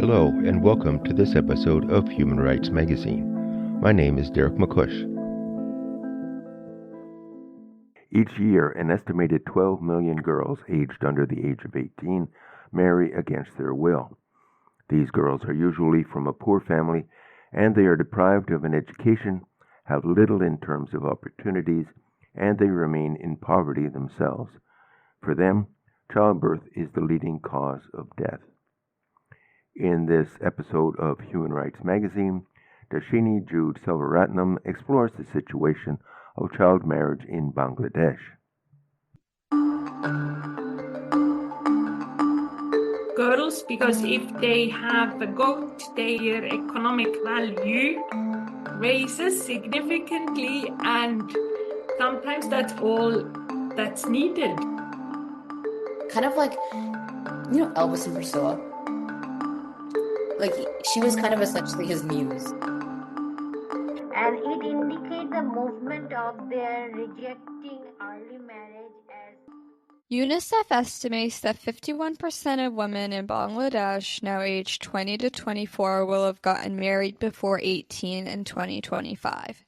Hello, and welcome to this episode of Human Rights Magazine. My name is Derek McCush. Each year, an estimated 12 million girls aged under the age of 18 marry against their will. These girls are usually from a poor family, and they are deprived of an education, have little in terms of opportunities, and they remain in poverty themselves. For them, childbirth is the leading cause of death. In this episode of Human Rights Magazine, Dasheeni Joud Selvaratnam explores the situation of child marriage in Bangladesh. Girls, because if they have got their economic value raises significantly, and sometimes that's all that's needed. Kind of like, Elvis and Priscilla? Like, she was kind of essentially his muse. And it indicates the movement of their rejecting early marriage as... UNICEF estimates that 51% of women in Bangladesh now aged 20 to 24 will have gotten married before 18 in 2025.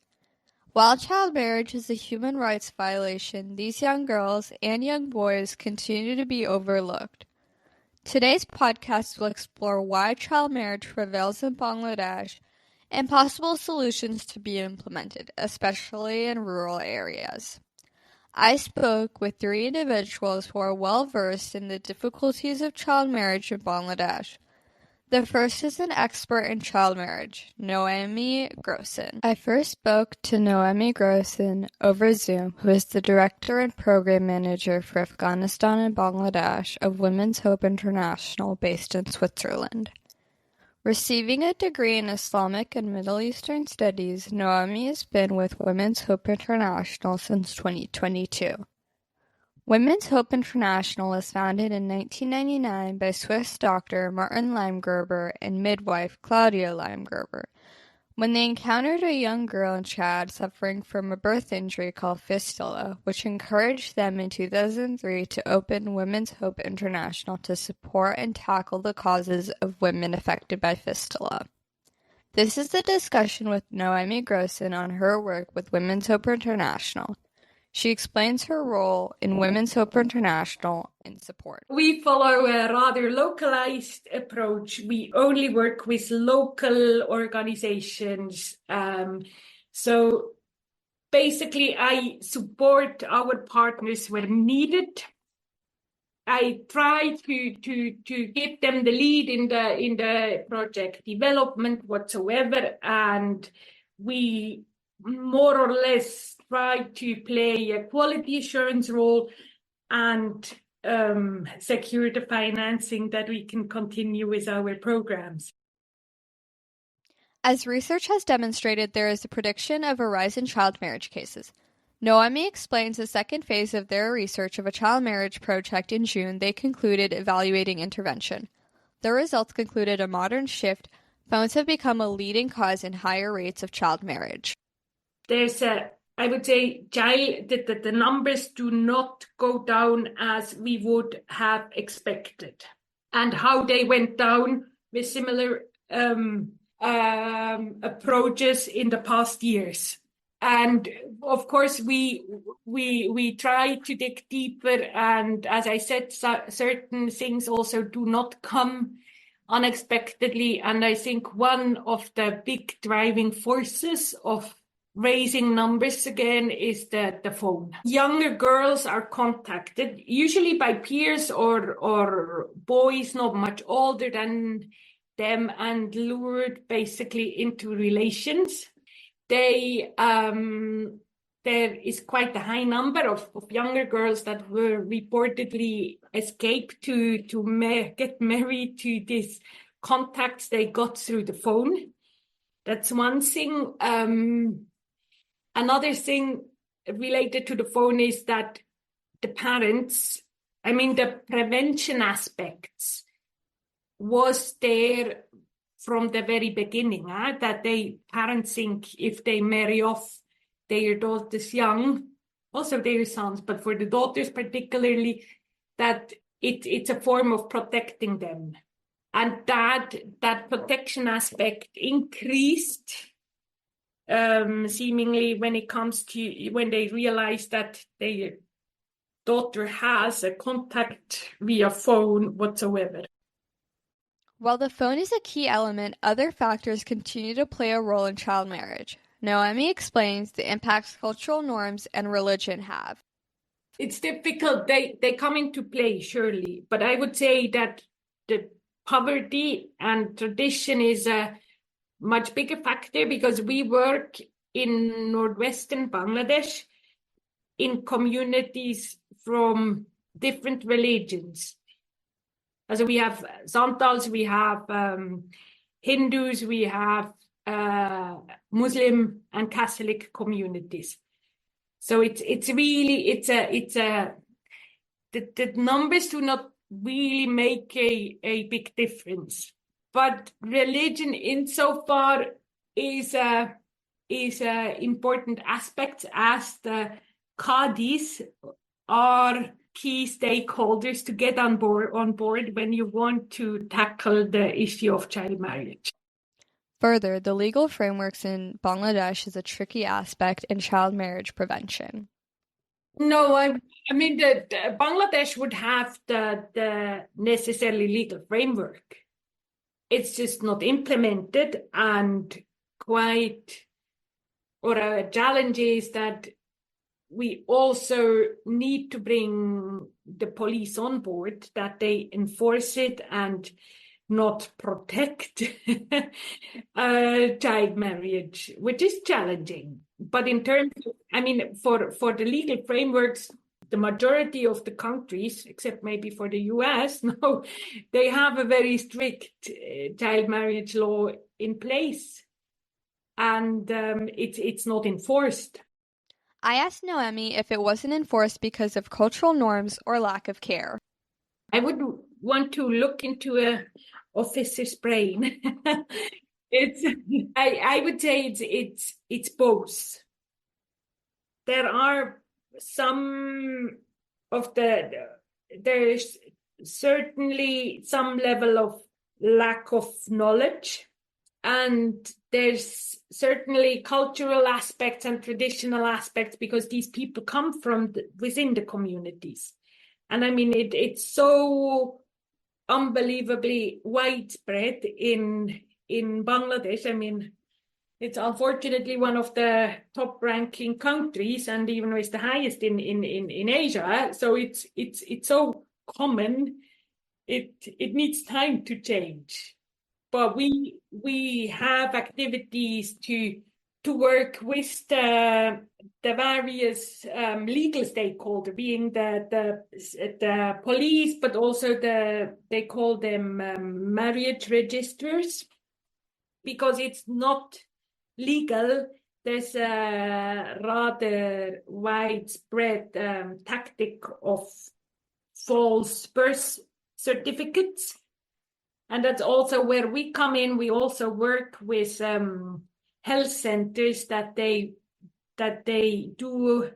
While child marriage is a human rights violation, these young girls and young boys continue to be overlooked. Today's podcast will explore why child marriage prevails in Bangladesh and possible solutions to be implemented, especially in rural areas. I spoke with three individuals who are well-versed in the difficulties of child marriage in Bangladesh. The first is an expert in child marriage, Noemi Grossen. I first spoke to Noemi Grossen over Zoom, who is the Director and Program Manager for Afghanistan and Bangladesh of Women's Hope International based in Switzerland. Receiving a degree in Islamic and Middle Eastern Studies, Noemi has been with Women's Hope International since 2022. Women's Hope International was founded in 1999 by Swiss doctor Martin Leimgerber and midwife Claudia Leimgerber when they encountered a young girl in Chad suffering from a birth injury called fistula, which encouraged them in 2003 to open Women's Hope International to support and tackle the causes of women affected by fistula. This is a discussion with Noemi Grossen on her work with Women's Hope International. She explains her role in Women's Hope International in support. We follow a rather localized approach. We only work with local organizations. So basically, I support our partners where needed. I try to give them the lead in the project development whatsoever, and we more or less try to play a quality assurance role and secure the financing that we can continue with our programs. As research has demonstrated, there is a prediction of a rise in child marriage cases. Noemi explains the second phase of their research of a child marriage project in June. They concluded evaluating intervention. The results concluded a modern shift. Phones have become a leading cause in higher rates of child marriage. There's I would say that the numbers do not go down as we would have expected, and how they went down with similar approaches in the past years. And of course, we try to dig deeper, and as I said, certain things also do not come unexpectedly. And I think one of the big driving forces of raising numbers again is the phone. Younger girls are contacted, usually by peers or boys not much older than them, and lured basically into relations. There is quite a high number of younger girls that were reportedly escaped to get married to these contacts they got through the phone. That's one thing. Another thing related to the phone is that the parents, the prevention aspects was there from the very beginning, that parents think if they marry off their daughters young, also their sons, but for the daughters particularly, that it's a form of protecting them. And that protection aspect increased seemingly when it comes to when they realize that their daughter has a contact via phone whatsoever. While the phone is a key element, other factors continue to play a role in child marriage. Noemi explains the impacts cultural norms and religion have. It's difficult. They come into play, surely. But I would say that the poverty and tradition is a much bigger factor because we work in northwestern Bangladesh in communities from different religions. So we have Santals, we have Hindus, we have Muslim and Catholic communities. So it's really the numbers do not really make a big difference. But religion insofar is a important aspect as the Qadis are key stakeholders to get on board when you want to tackle the issue of child marriage. Further, the legal frameworks in Bangladesh is a tricky aspect in child marriage prevention. No, I mean the Bangladesh would have the necessarily legal framework. It's just not implemented, and a challenge is that we also need to bring the police on board, that they enforce it and not protect child marriage, which is challenging. But in terms of, I mean, for the legal frameworks, the majority of the countries, except maybe for the US, no, they have a very strict child marriage law in place, and it's not enforced. I asked Noemi if it wasn't enforced because of cultural norms or lack of care. I would want to look into a officer's brain. I would say it's both. There are there's certainly some level of lack of knowledge, and there's certainly cultural aspects and traditional aspects because these people come from within the communities. And I mean, it's so unbelievably widespread in Bangladesh. I mean, it's unfortunately one of the top ranking countries, and even is the highest in Asia. So it's so common. It needs time to change. But we have activities to work with the various legal stakeholders, being the police, but also they call them marriage registers, because it's not legal. There's a rather widespread tactic of false birth certificates. And that's also where we come in. We also work with health centers that they do,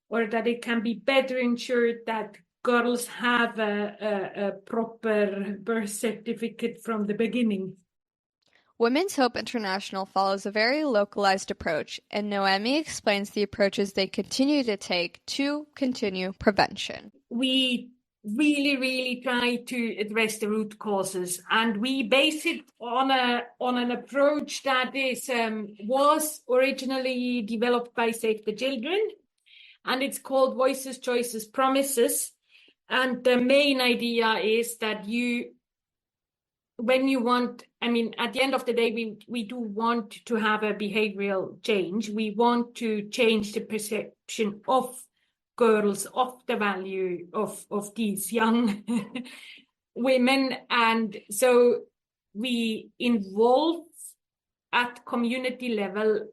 or that it can be better ensured that girls have a proper birth certificate from the beginning. Women's Hope International follows a very localized approach, and Noemi explains the approaches they continue to take to continue prevention. We really try to address the root causes, and we base it on an approach that was originally developed by Save the Children, and it's called Voices, Choices, Promises. And the main idea is that when you want, I mean, at the end of the day, we do want to have a behavioral change. We want to change the perception of girls, of the value of these young women. And so we involve at community level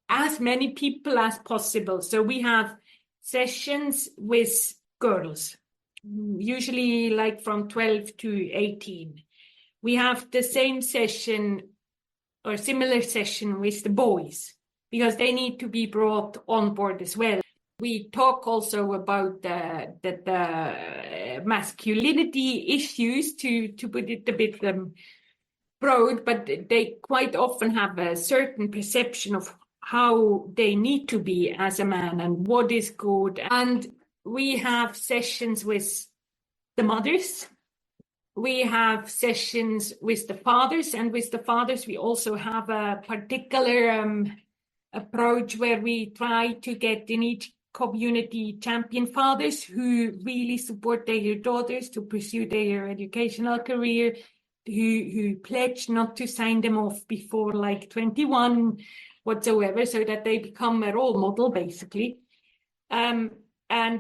as many people as possible. So we have sessions with girls, usually like from 12 to 18. We have the same session or similar session with the boys, because they need to be brought on board as well. We talk also about the masculinity issues, to put it a bit broad, but they quite often have a certain perception of how they need to be as a man and what is good. And we have sessions with the mothers. We have sessions with the fathers, and with the fathers we also have a particular approach where we try to get in each community champion fathers who really support their daughters to pursue their educational career, who pledge not to sign them off before like 21 whatsoever, so that they become a role model basically. And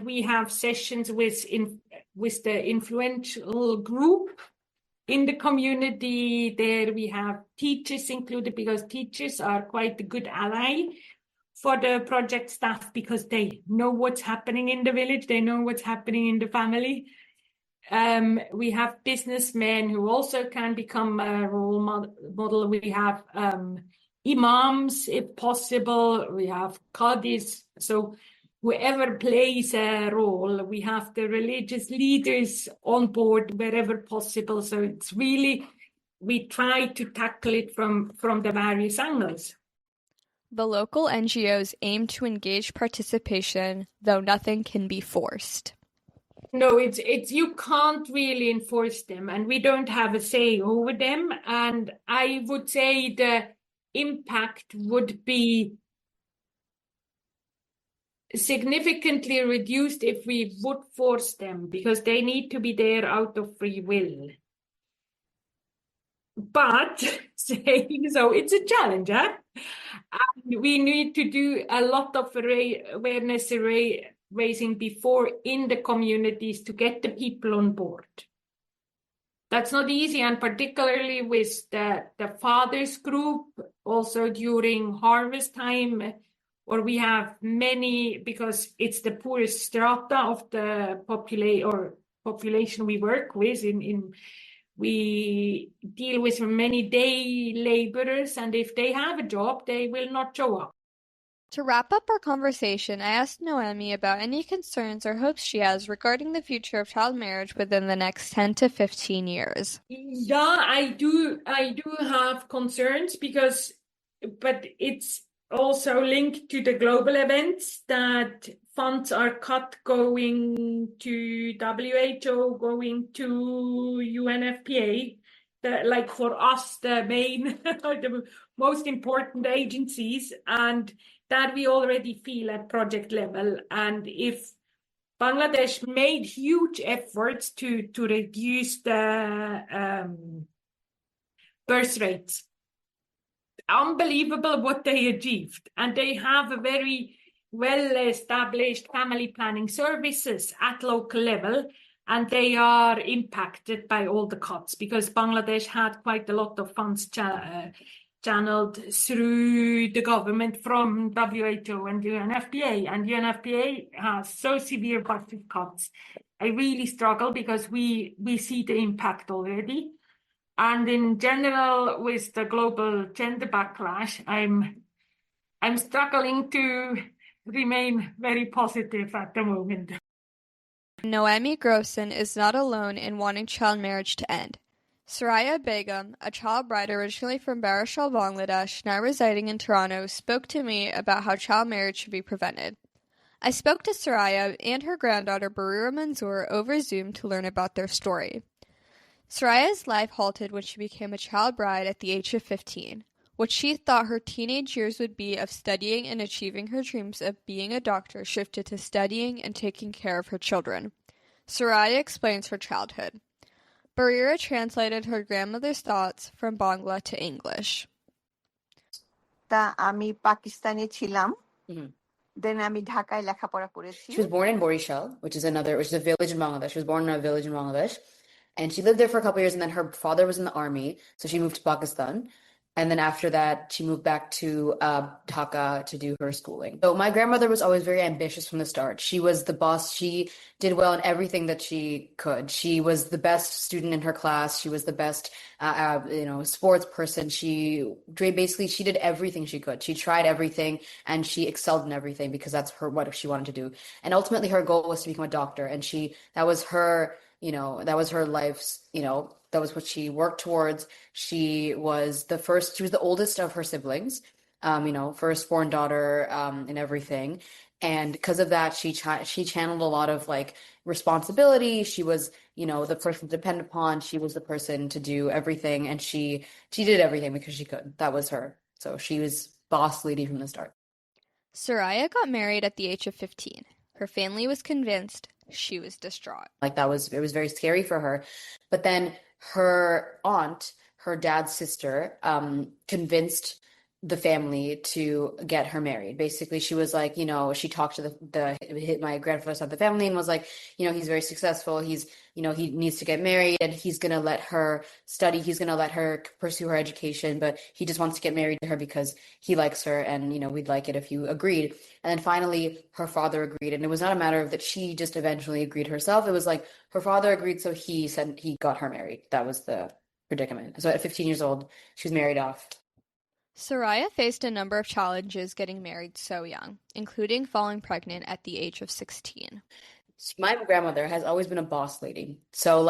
we have sessions with the influential group in the community. There we have teachers included, because teachers are quite a good ally for the project staff, because they know what's happening in the village, they know what's happening in the family. We have businessmen who also can become a role model. We have imams, if possible. We have qadis. So whoever plays a role, we have the religious leaders on board wherever possible. So it's really, we try to tackle it from the various angles. The local NGOs aim to engage participation, though nothing can be forced. No, it's you can't really enforce them, and we don't have a say over them. And I would say the impact would be significantly reduced if we would force them, because they need to be there out of free will. But saying so, it's a challenge, huh? And we need to do a lot of awareness raising before in the communities to get the people on board. That's not easy, and particularly with the fathers group, also during harvest time, or we have many, because it's the poorest strata of the population we work with. We deal with many day laborers, and if they have a job, they will not show up. To wrap up our conversation, I asked Noemi about any concerns or hopes she has regarding the future of child marriage within the next 10 to 15 years. Yeah, I do have concerns, but it's also linked to the global events, that funds are cut going to WHO, going to UNFPA, like for us, the main, the most important agencies, and that we already feel at project level. And if Bangladesh made huge efforts to reduce the birth rates, unbelievable what they achieved. And they have a very well-established family planning services at local level, and they are impacted by all the cuts, because Bangladesh had quite a lot of funds channeled through the government from WHO and UNFPA, and UNFPA has so severe budget cuts. I really struggle, because we see the impact already. And in general, with the global gender backlash, I'm struggling to remain very positive at the moment. Noemi Grossen is not alone in wanting child marriage to end. Soraya Begum, a child bride originally from Barishal, Bangladesh, now residing in Toronto, spoke to me about how child marriage should be prevented. I spoke to Soraya and her granddaughter Barira Manzoor over Zoom to learn about their story. Soraya's life halted when she became a child bride at the age of 15. What she thought her teenage years would be of studying and achieving her dreams of being a doctor shifted to studying and taking care of her children. Soraya explains her childhood. Barira translated her grandmother's thoughts from Bangla to English. আমি পাকিস্তানে ছিলাম then আমি ঢাকায় লেখাপড়া করেছি. She was born in Borishal, which is a village in Bangladesh. She was born in a village in Bangladesh, and she lived there for a couple of years, and then her father was in the army, so she moved to Pakistan. And then after that, she moved back to Dhaka to do her schooling. So my grandmother was always very ambitious from the start. She was the boss. She did well in everything that she could. She was the best student in her class. She was the best, sports person. Basically she did everything she could. She tried everything and she excelled in everything because that's what she wanted to do. And ultimately, her goal was to become a doctor. And that was her, that was her life's, that was what she worked towards. She was the oldest of her siblings, firstborn daughter, and everything. And because of that, she channeled a lot of like responsibility. She was, the person to depend upon. She was the person to do everything, and she did everything because she could. That was her. So she was boss lady from the start. Soraya got married at the age of 15. Her family was convinced. She was distraught. Like it was very scary for her. But then her aunt, her dad's sister, convinced the family to get her married. Basically, she was like, she talked to my grandfather's side of the family and was like, he's very successful. He needs to get married and he's going to let her study. He's going to let her pursue her education, but he just wants to get married to her because he likes her and, we'd like it if you agreed. And then finally her father agreed. And it was not a matter of that she just eventually agreed herself. It was like her father agreed. So he said he got her married. That was the predicament. So at 15 years old, she was married off. Soraya faced a number of challenges getting married so young, including falling pregnant at the age of 16. My grandmother has always been a boss lady. So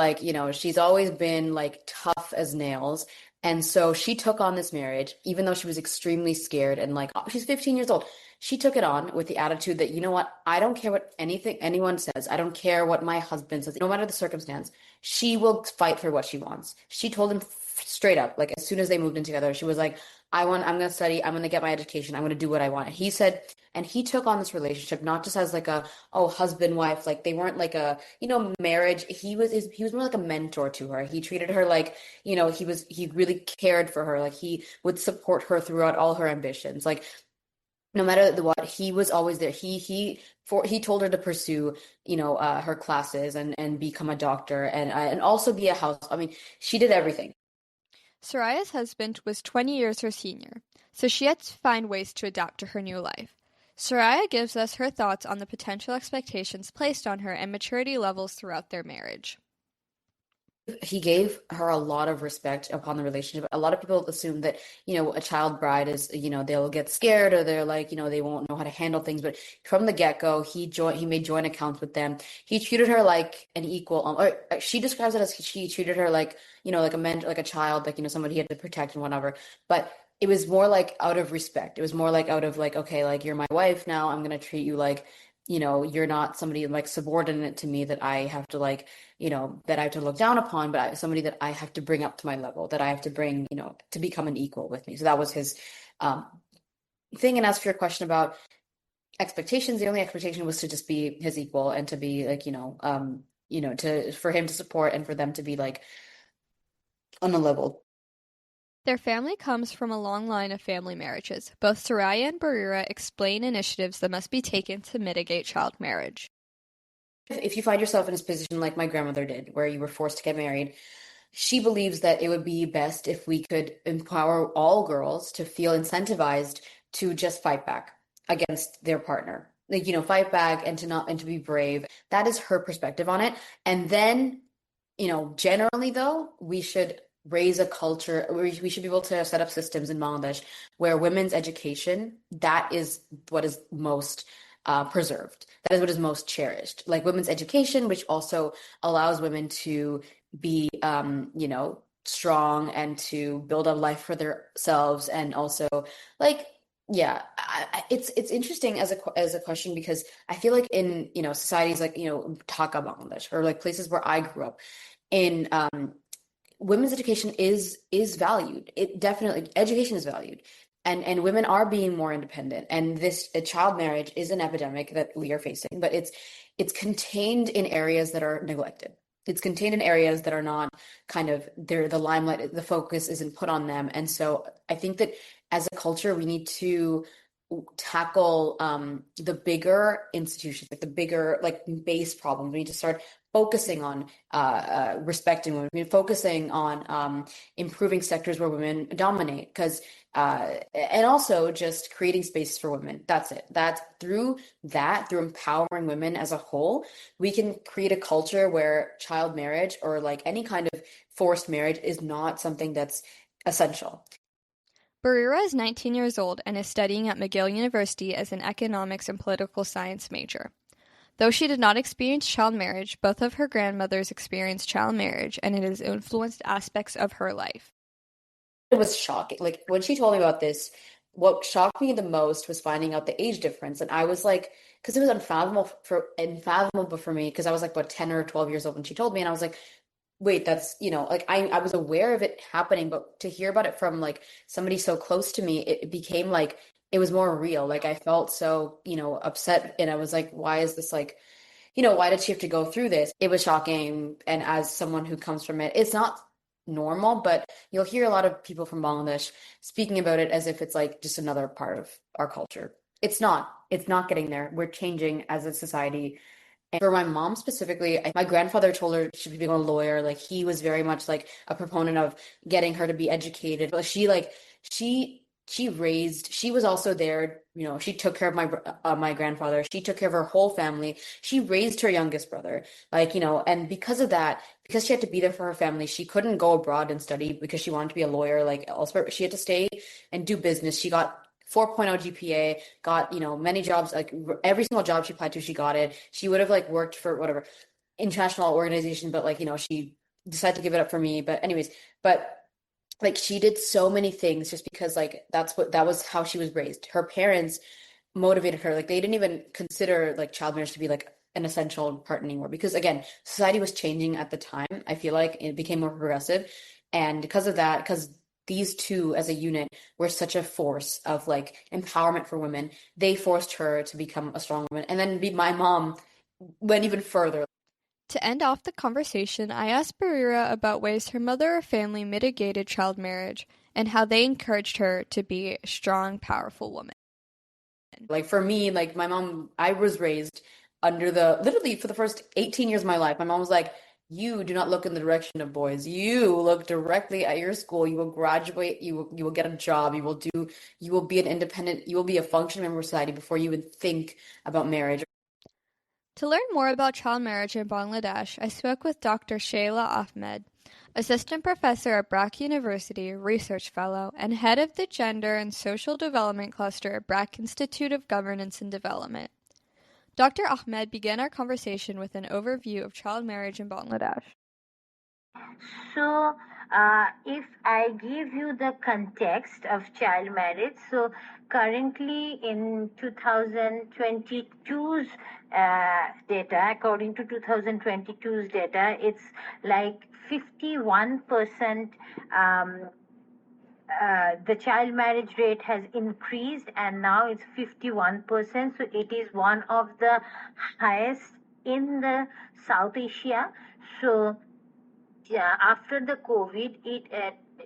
she's always been like tough as nails. And so she took on this marriage, even though she was extremely scared and she's 15 years old. She took it on with the attitude that, you know what, I don't care what anyone says. I don't care what my husband says. No matter the circumstance, she will fight for what she wants. She told him straight up, like as soon as they moved in together, she was like, I'm going to study. I'm going to get my education. I'm going to do what I want. He said, and he took on this relationship, not just as like husband, wife, like they weren't like a, marriage. He was more like a mentor to her. He treated her like, he really cared for her. Like he would support her throughout all her ambitions. Like no matter what, he was always there. He told her to pursue, her classes and become a doctor and also be a house. I mean, she did everything. Soraya's husband was 20 years her senior, so she had to find ways to adapt to her new life. Soraya gives us her thoughts on the potential expectations placed on her and maturity levels throughout their marriage. He gave her a lot of respect upon the relationship. A lot of people assume that, a child bride is, they'll get scared or they're like, they won't know how to handle things. But from the get-go, he made joint accounts with them. He treated her like an equal, or she describes it as she treated her like, like a child, like, somebody he had to protect and whatever. But it was more like out of respect. It was more like out of like, okay, like you're my wife now. I'm going to treat you like, you're not somebody like subordinate to me that I have to like, that I have to look down upon, but somebody that I have to bring up to my level, that I have to bring, to become an equal with me. So that was his thing. And as for your question about expectations, the only expectation was to just be his equal and to be like, for him to support and for them to be like on a level. Their family comes from a long line of family marriages. Both Soraya and Barira explain initiatives that must be taken to mitigate child marriage. If you find yourself in a position like my grandmother did, where you were forced to get married, she believes that it would be best if we could empower all girls to feel incentivized to just fight back against their partner. Like, fight back and to be brave. That is her perspective on it. And then, generally though, we should raise a culture, we should be able to set up systems in Bangladesh where women's education, that is what is most preserved. That is what is most cherished. Like women's education, which also allows women to be, strong and to build a life for themselves. And also like, yeah, it's interesting as a question because I feel like in, societies like, Dhaka, Bangladesh, or like places where I grew up in, women's education is valued. It definitely, education is valued. And women are being more independent. And a child marriage is an epidemic that we are facing, but it's contained in areas that are neglected. It's contained in areas that are not kind of the limelight, the focus isn't put on them. And so I think that as a culture, we need to tackle the bigger institutions, like the bigger like base problems. We need to start focusing on respecting women. We need focusing on improving sectors where women dominate, because and also just creating spaces for women. That's it. That's through empowering women as a whole, we can create a culture where child marriage or like any kind of forced marriage is not something that's essential. Barira is 19 years old and is studying at McGill University as an economics and political science major. Though she did not experience child marriage, both of her grandmothers experienced child marriage, and it has influenced aspects of her life. It was shocking. Like when she told me about this, what shocked me the most was finding out the age difference. And I was like, because it was unfathomable for me, because I was like, what, 10 or 12 years old when she told me. And I was like, wait, that's, like I was aware of it happening, but to hear about it from like somebody so close to me, it became like, it was more real. Like I felt so, upset. And I was like, why is this like, why did she have to go through this? It was shocking. And as someone who comes from it, it's not normal, but you'll hear a lot of people from Bangladesh speaking about it as if it's like just another part of our culture. It's not getting there. We're changing as a society. And for my mom specifically, my grandfather told her she should become a lawyer. Like he was very much like a proponent of getting her to be educated. But she was also there. She took care of my grandfather. She took care of her whole family. She raised her youngest brother. And because of that, because she had to be there for her family, she couldn't go abroad and study because she wanted to be a lawyer like elsewhere. She had to stay and do business. She got 4.0 GPA, got, many jobs, like every single job she applied to, she got it. She would have like worked for whatever international organization, but like, she decided to give it up for me. But anyways, like she did so many things just because like that was how she was raised. Her parents motivated her. Like they didn't even consider like child marriage to be like an essential part anymore, because again, society was changing at the time. I feel like it became more progressive. And because of that, because these two as a unit were such a force of like empowerment for women, they forced her to become a strong woman. And then my mom went even further. To end off the conversation, I asked Barira about ways her mother or family mitigated child marriage and how they encouraged her to be a strong, powerful woman. Like for me, like my mom, I was raised under literally for the first 18 years of my life, my mom was like, you do not look in the direction of boys. You look directly at your school. You will graduate. You will get a job. You will be an independent, you will be a functioning member of society before you would think about marriage. To learn more about child marriage in Bangladesh, I spoke with Dr. Shayla Ahmed, Assistant Professor at BRAC University, Research Fellow, and Head of the Gender and Social Development Cluster at BRAC Institute of Governance and Development. Dr. Ahmed began our conversation with an overview of child marriage in Bangladesh. So, if I give you the context of child marriage, so currently in 2022's data, according to 2022's data, it's like 51%. The child marriage rate has increased and now it's 51%. So it is one of the highest in the South Asia. So yeah, after the COVID,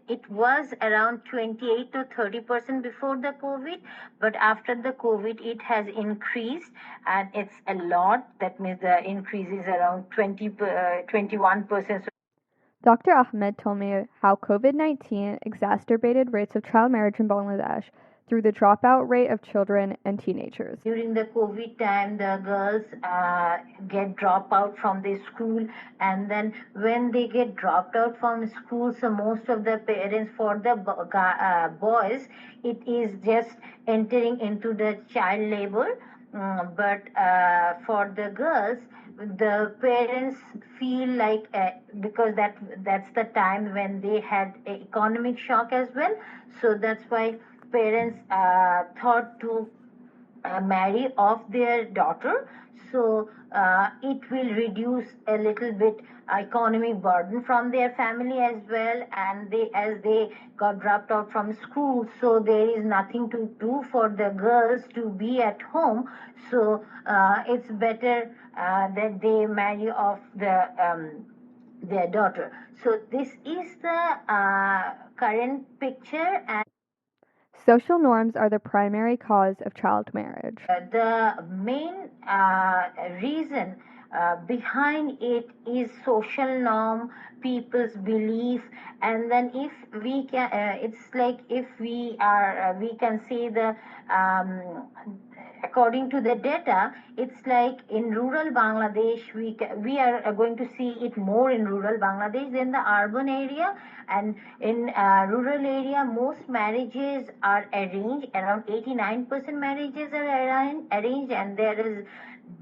it was around 28 to 30% before the COVID, but after the COVID, it has increased, and it's a lot. That means the increase is around 21%. Dr. Ahmed told me how COVID-19 exacerbated rates of child marriage in Bangladesh through the dropout rate of children and teenagers. During the COVID time, the girls get dropped out from the school, and then when they get dropped out from school, so most of the parents, for the boys, it is just entering into the child labor. But for the girls, the parents feel like because that's the time when they had an economic shock as well. So that's why parents thought to marry off their daughter, so it will reduce a little bit economic burden from their family as well, and as they got dropped out from school, so there is nothing to do for the girls to be at home, so it's better that they marry off their daughter. So this is the current picture. And Social norms are the primary cause of child marriage. The main reason behind it is social norm, people's belief, and then if we can, it's like if we are, we can say the according to the data, it's like in rural Bangladesh, we are going to see it more in rural Bangladesh than the urban area. And in rural area, most marriages are arranged. Around 89% marriages are arranged, and there is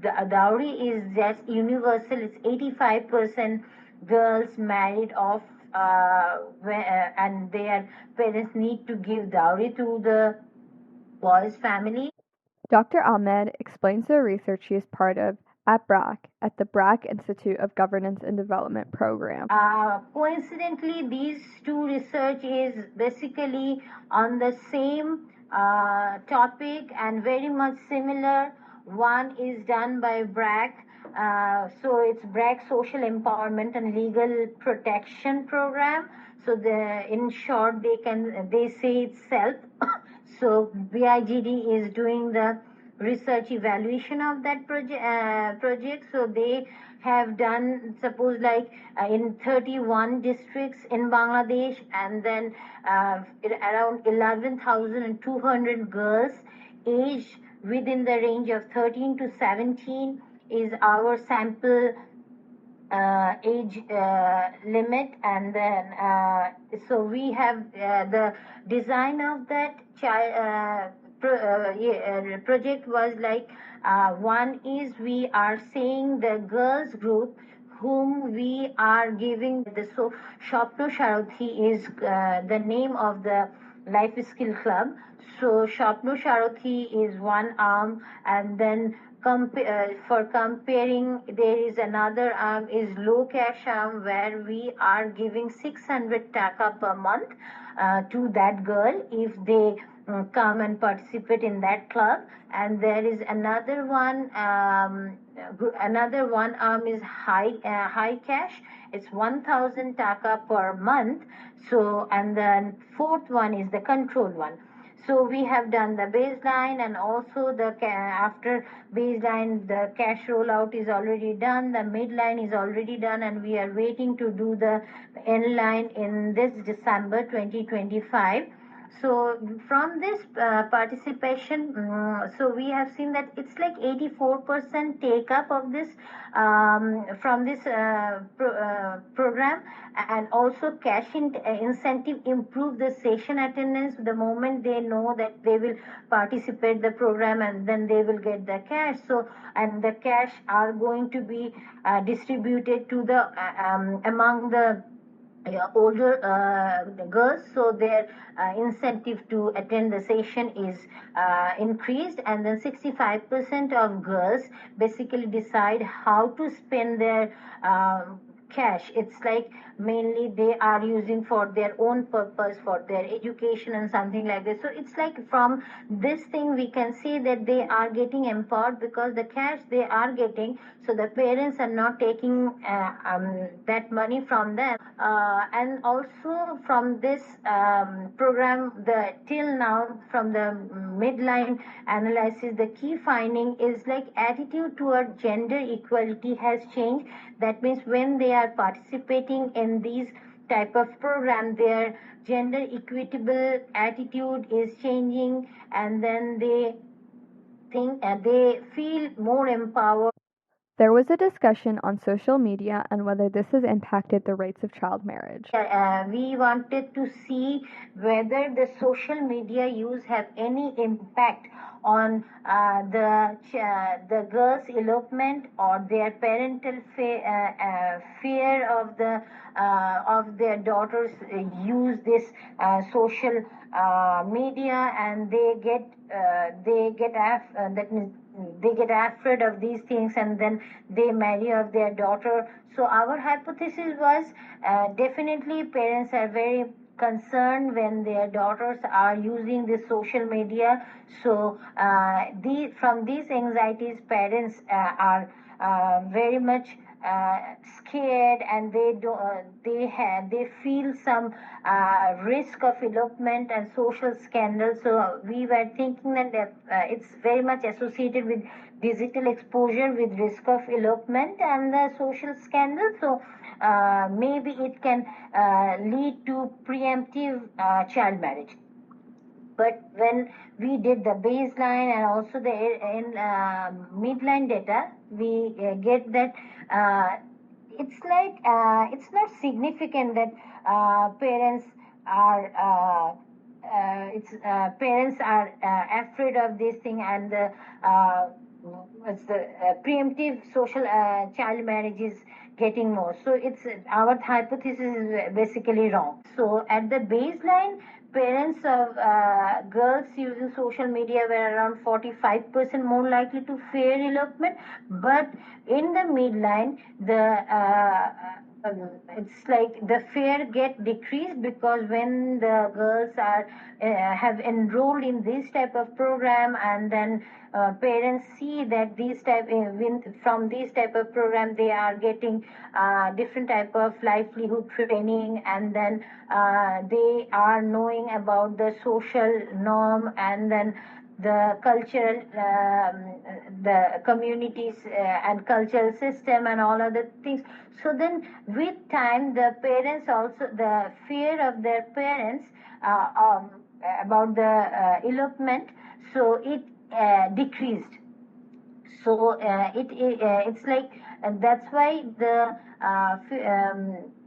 the dowry is just universal. It's 85% girls married off, and their parents need to give dowry to the boy's family. Dr. Ahmed explains the research he is part of at BRAC, at the BRAC Institute of Governance and Development Program. Coincidentally, these two research is basically on the same topic and very much similar. One is done by BRAC, so it's BRAC Social Empowerment and Legal Protection Program. So in short, they say it's SELF. So BIGD is doing the research evaluation of that project. So they have done, suppose like in 31 districts in Bangladesh, and then around 11,200 girls aged within the range of 13 to 17 is our sample age limit. And then so we have the design of that project was like one is we are saying the girls group whom we are giving the Shopno Sharathi is the name of the life skill club. So Shopno Sharathi is one arm, and then for comparing, there is another arm is low cash arm where we are giving 600 taka per month to that girl if they come and participate in that club. And there is another one arm is high cash. It's 1,000 taka per month. So, and then fourth one is the control one. So we have done the baseline, and also the after baseline, the cash rollout is already done, the midline is already done, and we are waiting to do the end line in this December 2025. So from this participation, so we have seen that it's like 84% take up of this from this program, and also cash incentive improve the session attendance the moment they know that they will participate the program, and then they will get the cash. So, and the cash are going to be distributed to the among the older girls, so their incentive to attend the session is increased. And then 65% of girls basically decide how to spend their cash. It's like mainly they are using for their own purpose, for their education and something like this. So it's like from this thing we can see that they are getting empowered because the cash they are getting, so the parents are not taking that money from them. And also from this program, the till now, from the midline analysis, the key finding is like attitude toward gender equality has changed. That means when they are participating in these type of program, their gender equitable attitude is changing, and then they think they feel more empowered. There was a discussion on social media and whether this has impacted the rates of child marriage. We wanted to see whether the social media use have any impact on the girls' elopement or their parental fear of their daughters use this social media, and they get afraid of these things, and then they marry off their daughter. So our hypothesis was definitely parents are very concerned when their daughters are using this social media. So from these anxieties, parents are very much scared, and they feel some risk of elopement and social scandal. So we were thinking that it's very much associated with digital exposure with risk of elopement and the social scandal. So maybe it can lead to preemptive child marriage. But when we did the baseline and also the midline data, we get that it's not significant that parents are afraid of this thing, and the preemptive social child marriage is getting more. So it's our hypothesis is basically wrong. So at the baseline, parents of girls using social media were around 45% more likely to fear elopement, but in the midline, it's like the fear get decreased, because when the girls are have enrolled in this type of program, and then parents see that from this type of program they are getting different type of livelihood training, and then they are knowing about the social norm, and then the cultural, the communities and cultural system and all other things. So then with time, the parents also, the fear of their parents about the elopement, so it decreased. So it's like, and that's why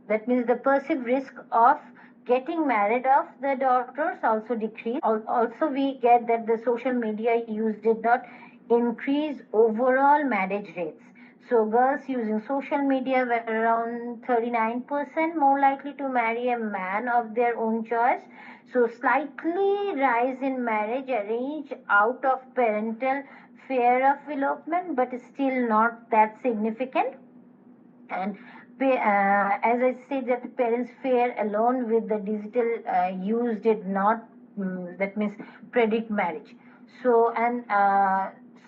that means the perceived risk of getting married of the daughters also decreased. Also, we get that the social media use did not increase overall marriage rates. So girls using social media were around 39% more likely to marry a man of their own choice. So slightly rise in marriage arranged out of parental fear of elopement, but still not that significant. And as I said, that the parents' fear alone with the digital use did not, that means, predict marriage. So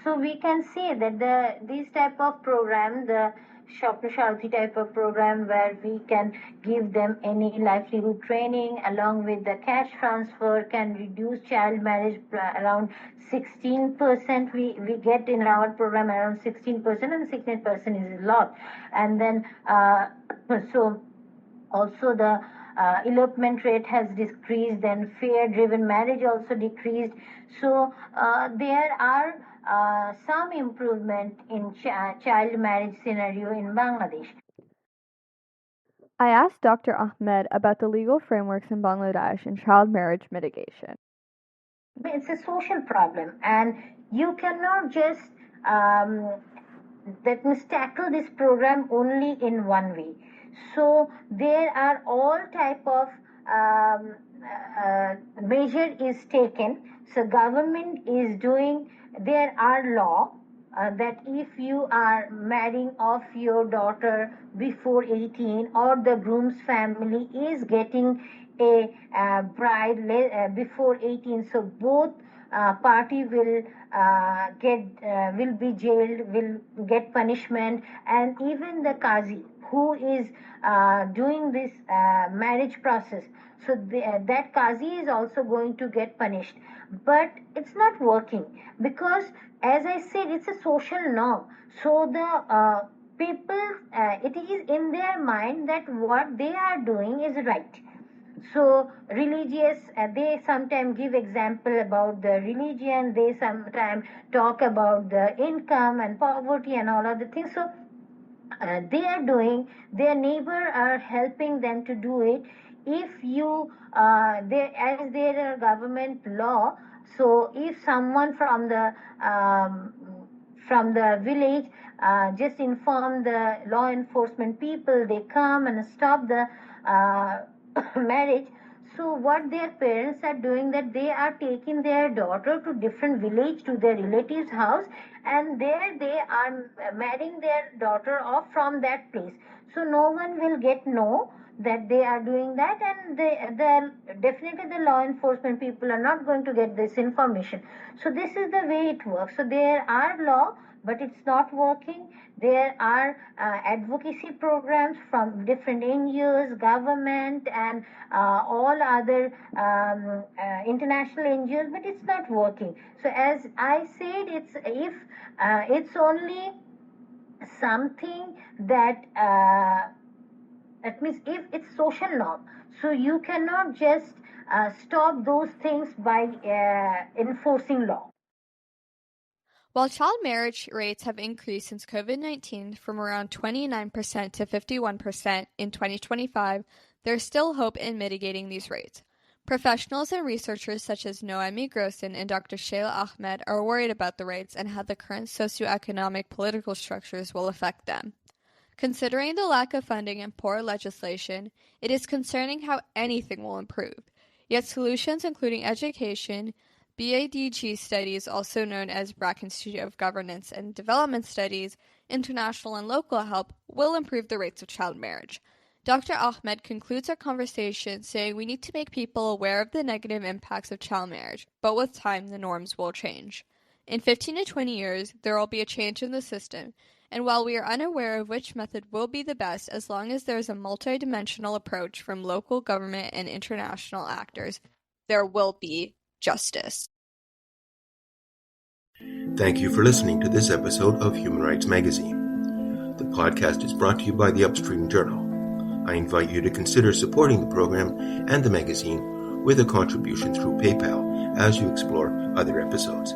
so we can say that this type of program, the Shopper Sharti type of program, where we can give them any livelihood training along with the cash transfer, can reduce child marriage around 16%. We get in our program around 16%, and 16% is a lot. And then so also the elopement rate has decreased, and fear-driven marriage also decreased. So there are some improvement in child marriage scenario in Bangladesh. I asked Dr. Ahmed about the legal frameworks in Bangladesh in child marriage mitigation. It's a social problem, and you cannot just that means tackle this program only in one way. So there are all type of measure is taken. So government is doing, there are law that if you are marrying off your daughter before 18, or the groom's family is getting a bride before 18, so both party will will be jailed, will get punishment, and even the qazi who is doing this marriage process, so that qazi is also going to get punished. But it's not working, because as I said, it's a social norm. So the people, it is in their mind that what they are doing is right. So religious, they sometimes give example about the religion, they sometimes talk about the income and poverty and all other things. So they are doing, their neighbor are helping them to do it. If you as there are government law, so if someone from the village just inform the law enforcement people, they come and stop the marriage. So what their parents are doing, that they are taking their daughter to different village, to their relatives' house, and there they are marrying their daughter off from that place. So no one will know that they are doing that, and definitely the law enforcement people are not going to get this information. So this is the way it works. So there are law, but it's not working. There are advocacy programs from different NGOs, government, and all other international NGOs, but it's not working. So as I said, it's only something that means if it's social norm, so you cannot just stop those things by enforcing law. While child marriage rates have increased since COVID-19 from around 29% to 51% in 2025, there's still hope in mitigating these rates. Professionals and researchers such as Noemi Grossin and Dr. Shayla Ahmed are worried about the rates and how the current socioeconomic political structures will affect them. Considering the lack of funding and poor legislation, it is concerning how anything will improve. Yet solutions including education, BADG studies, also known as BRAC Institute of Governance and Development Studies, international and local help, will improve the rates of child marriage. Dr. Ahmed concludes our conversation saying we need to make people aware of the negative impacts of child marriage, but with time the norms will change. In 15 to 20 years, there will be a change in the system, and while we are unaware of which method will be the best, as long as there is a multidimensional approach from local government and international actors, there will be justice. Thank you for listening to this episode of Human Rights Magazine. The podcast is brought to you by the Upstream Journal. I invite you to consider supporting the program and the magazine with a contribution through PayPal as you explore other episodes.